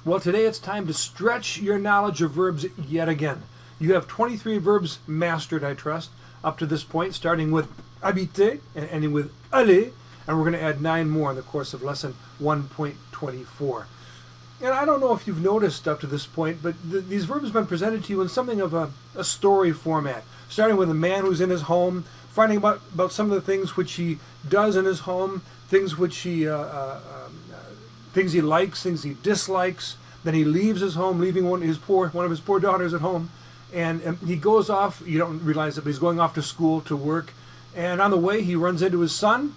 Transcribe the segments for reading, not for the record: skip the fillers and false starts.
Well, today it's time to stretch your knowledge of verbs yet again. You have 23 verbs mastered, I trust, up to this point, starting with habiter and ending with aller, and we're going to add 9 more in the course of lesson 1.24. And I don't know if you've noticed up to this point, but these verbs have been presented to you in something of a story format, starting with a man who's in his home, finding about some of the things which he does in his home, things which he things he likes, things he dislikes. Then he leaves his home, leaving one of his poor daughters at home, and he goes off. You don't realize it, but he's going off to school, to work, and on the way he runs into his son,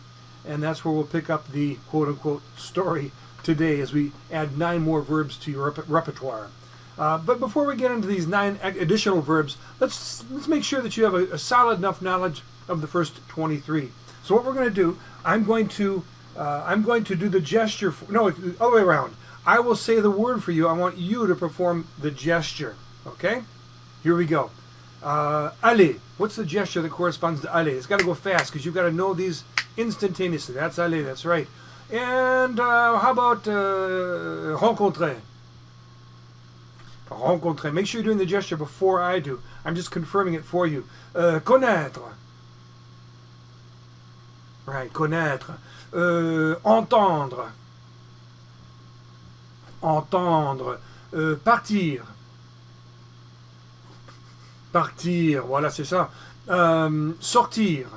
and that's where we'll pick up the quote-unquote story today as we add 9 more verbs to your repertoire. But before we get into these 9 additional verbs, let's make sure that you have a solid enough knowledge of the first 23. So what we're going to do, I'm going to do the gesture. No, other way around. I will say the word for you. I want you to perform the gesture. Okay? Here we go. Aller. What's the gesture that corresponds to aller? It's got to go fast because you've got to know these instantaneously. That's aller. That's right. And how about rencontrer? Rencontrer. Make sure you're doing the gesture before I do. I'm just confirming it for you. Connaître. Right, connaître. Entendre. Entendre. Partir. Partir, voilà, c'est ça. Sortir.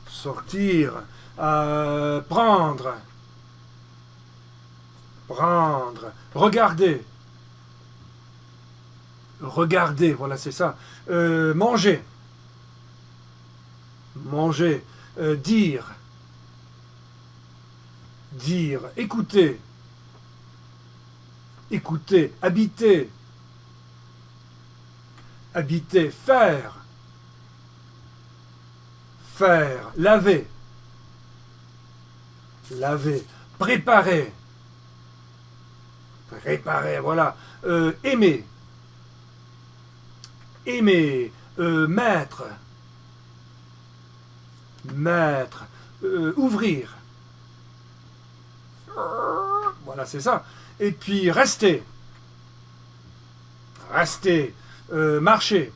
Sortir. Prendre. Prendre. Regarder. Regarder, voilà, c'est ça. Manger. Manger. Dire. Dire. Écouter. Écouter. Habiter. Habiter. Faire. Faire. Laver. Laver. Préparer. Préparer, voilà. Aimer. Aimer. Mettre. Mettre. Ouvrir. Voilà, c'est ça. Et puis rester. Rester. Marcher.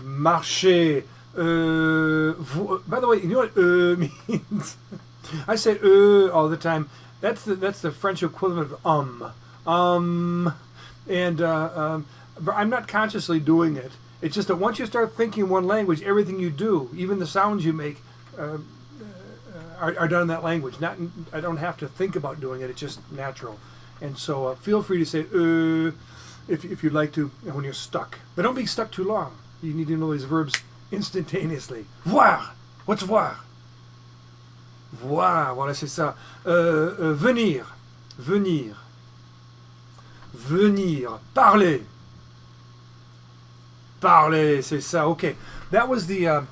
Marcher. By the way, you know what means? I say all the time. That's the French equivalent of and but I'm not consciously doing it. It's just that once you start thinking one language, everything you do, even the sounds you make, are done in that language. I don't have to think about doing it. It's just natural. And so feel free to say if you'd like to when you're stuck. But don't be stuck too long. You need to know these verbs instantaneously. Voir. What's voir? Voir. Voilà, c'est ça. Venir. Venir. Venir. Parler. Parler. C'est ça. Okay. That was the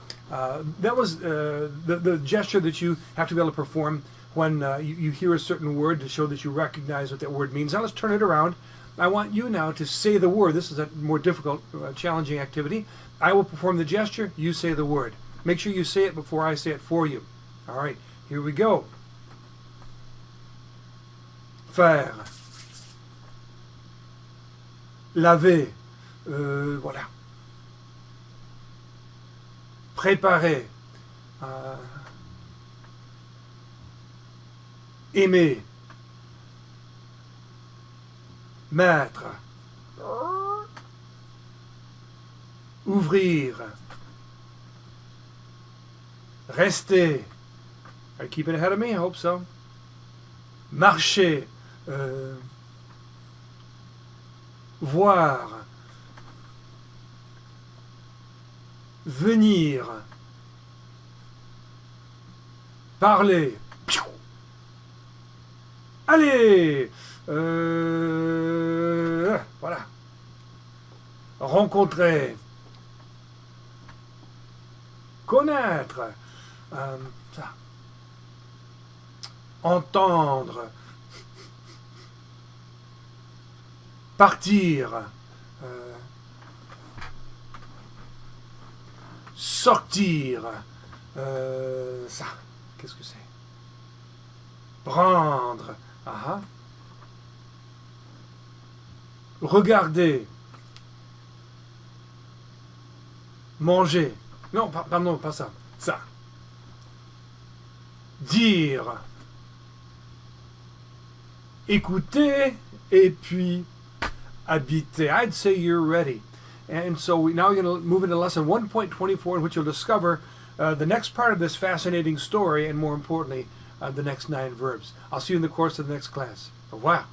gesture that you have to be able to perform when you hear a certain word to show that you recognize what that word means. Now let's turn it around. I want you now to say the word. This is a more difficult, challenging activity. I will perform the gesture. You say the word. Make sure you say it before I say it for you. All right. Here we go. Faire. Laver. Voilà. Préparer. Aimer. Mettre. Ouvrir. Rester. Are you keeping ahead of me? I hope so. Marcher. Voir. Venir. Parler. Allez. Voilà. Rencontrer. Connaître. Ça. Entendre. Partir. Sortir. Ça. Qu'est-ce que c'est? Prendre. Regarder. Manger. Non, pardon, pas ça. Ça. Dire. Écouter. Et puis habiter. I'd say you're ready. And so now we're going to move into lesson 1.24, in which you'll discover the next part of this fascinating story, and more importantly, the next 9 verbs. I'll see you in the course of the next class. Au revoir.